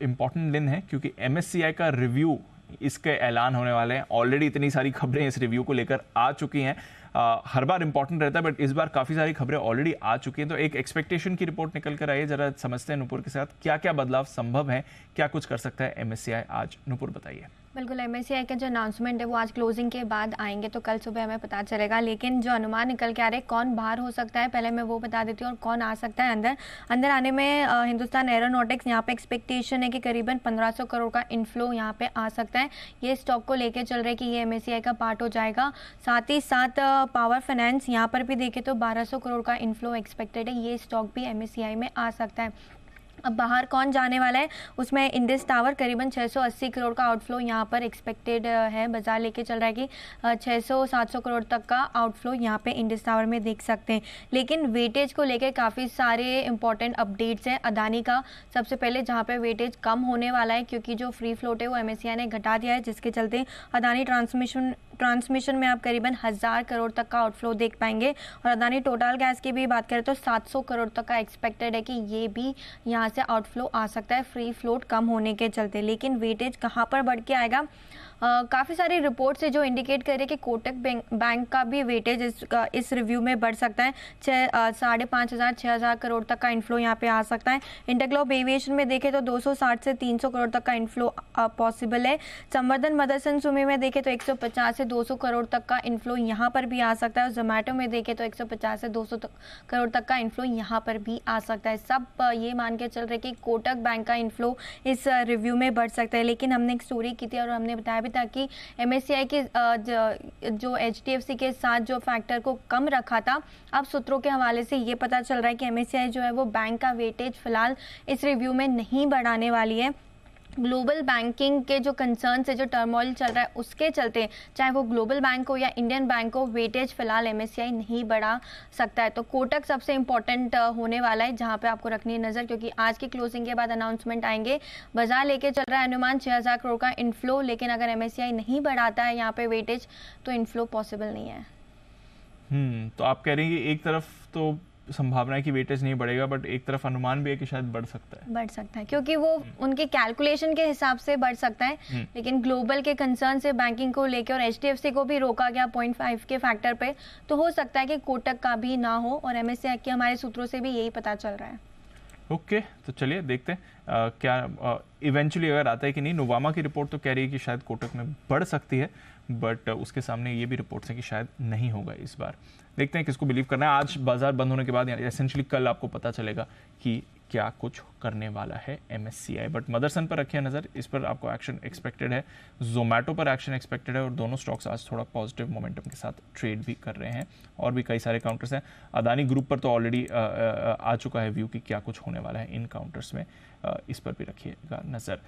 Important दिन है क्योंकि MSCI का रिव्यू इसके ऐलान होने वाले हैं। ऑलरेडी इतनी सारी खबरें इस रिव्यू को लेकर आ चुकी हैं। हर बार इंपॉर्टेंट रहता है बट इस बार काफ़ी सारी खबरें ऑलरेडी आ चुकी हैं। तो एक एक्सपेक्टेशन की रिपोर्ट निकल कर आई है, जरा समझते हैं नुपुर के साथ क्या क्या बदलाव संभव है, क्या कुछ कर सकता है MSCI आज। नुपुर बताइए। बिल्कुल, MSCI का जो अनाउंसमेंट है वो आज क्लोजिंग के बाद आएंगे, तो कल सुबह हमें पता चलेगा। लेकिन जो अनुमान निकल के आ रहे हैं कौन बाहर हो सकता है पहले मैं वो बता देती हूँ, और कौन आ सकता है अंदर आने में हिंदुस्तान एरोनॉटिक्स, यहाँ पे एक्सपेक्टेशन है कि करीबन 1500 करोड़ का इनफ्लो यहाँ पे आ सकता है। ये स्टॉक को लेके चल रहे हैं कि ये MSCI का पार्ट हो जाएगा। साथ ही साथ पावर फाइनेंस, यहाँ पर भी देखें तो 1200 करोड़ का इनफ्लो एक्सपेक्टेड है, ये स्टॉक भी MSCI में आ सकता है। अब बाहर कौन जाने वाला है, उसमें इंडस टावर करीबन 680 करोड़ का आउटफ्लो यहाँ पर एक्सपेक्टेड है। बाजार लेके चल रहा है कि 600-700 करोड़ तक का आउटफ्लो यहाँ पे इंडस टावर में देख सकते हैं। लेकिन वेटेज को लेके काफ़ी सारे इंपॉर्टेंट अपडेट्स हैं। अदानी का सबसे पहले जहाँ पे वेटेज कम होने वाला है क्योंकि जो फ्री फ्लोट है वो MSCI ने घटा दिया है, जिसके चलते अदानी ट्रांसमिशन में आप करीबन 1000 करोड़ तक का आउटफ्लो देख पाएंगे। और अदानी टोटल गैस की भी बात करें तो 700 करोड़ तक का एक्सपेक्टेड है कि ये भी यहाँ से आउटफ्लो आ सकता है फ्री फ्लोट कम होने के चलते। लेकिन वेटेज कहाँ पर बढ़ के आएगा, काफ़ी सारी रिपोर्ट्स है जो इंडिकेट कर रहे हैं कि कोटक बैंक का भी वेटेज इस रिव्यू में बढ़ सकता है। 5,500-6,000 करोड़ तक का इनफ्लो यहाँ पे आ सकता है। इंटरग्लोब एविएशन में देखें तो 260 से 300 करोड़ तक का इनफ्लो पॉसिबल है। संवर्धन मदरसन सुमी में देखें तो 150 से 200 करोड़ तक का इनफ्लो यहाँ पर भी आ सकता है। और जोमेटो में देखें तो 150 से 200 करोड़ तक का इनफ्लो यहाँ पर भी आ सकता है। सब ये मान के चल रहे कि कोटक बैंक का इनफ्लो इस रिव्यू में बढ़ सकता है। लेकिन हमने एक स्टोरी की थी और हमने बताया ताकि MSCI के जो HDFC के साथ जो फैक्टर को कम रखा था, अब सूत्रों के हवाले से ये पता चल रहा है कि MSCI जो है वो बैंक का वेटेज फिलहाल इस रिव्यू में नहीं बढ़ाने वाली है। ग्लोबल बैंकिंग के जो कंसर्न से जो टर्मोइल चल रहा है उसके चलते, चाहे वो ग्लोबल बैंक हो या इंडियन बैंक हो, वेटेज फिलहाल MSCI नहीं बढ़ा सकता है। तो कोटक सबसे इंपॉर्टेंट होने वाला है जहां पे आपको रखनी है नज़र, क्योंकि आज की क्लोजिंग के बाद अनाउंसमेंट आएंगे। बाजार लेके चल रहा है अनुमान 6000 करोड़ का इनफ्लो, लेकिन अगर MSCI नहीं बढ़ाता है यहाँ पे वेटेज तो इनफ्लो पॉसिबल नहीं है। तो आप कह रहे हैं कि एक तरफ तो संभावना है कि वेटेज नहीं बढ़ेगा, बट एक तरफ अनुमान भी है कि शायद बढ़ सकता है क्योंकि वो उनके कैलकुलेशन के हिसाब से बढ़ सकता है। लेकिन ग्लोबल के कंसर्न से बैंकिंग को लेके और HDFC को भी रोका गया 0.5 के फैक्टर पे, तो हो सकता है कि कोटक का भी ना हो। और MSCI के हमारे सूत्रों से भी यही पता चल रहा है। ओके, तो चलिए देखते हैं क्या इवेंचुअली अगर आता है कि नहीं। नोवामा की रिपोर्ट तो कह रही है कि शायद कोटक में बढ़ सकती है, बट उसके सामने ये भी रिपोर्ट्स हैं कि शायद नहीं होगा इस बार। देखते हैं किसको बिलीव करना है। आज बाजार बंद होने के बाद एसेंशियली कल आपको पता चलेगा कि क्या कुछ करने वाला है MSCI। बट मदरसन पर रखिए नज़र, इस पर आपको एक्शन एक्सपेक्टेड है। जोमेटो पर एक्शन एक्सपेक्टेड है और दोनों स्टॉक्स आज थोड़ा पॉजिटिव मोमेंटम के साथ ट्रेड भी कर रहे हैं। और भी कई सारे काउंटर्स हैं। अदानी ग्रुप पर तो ऑलरेडी आ चुका है व्यू कि क्या कुछ होने वाला है इन काउंटर्स में। इस पर भी रखिएगा नज़र।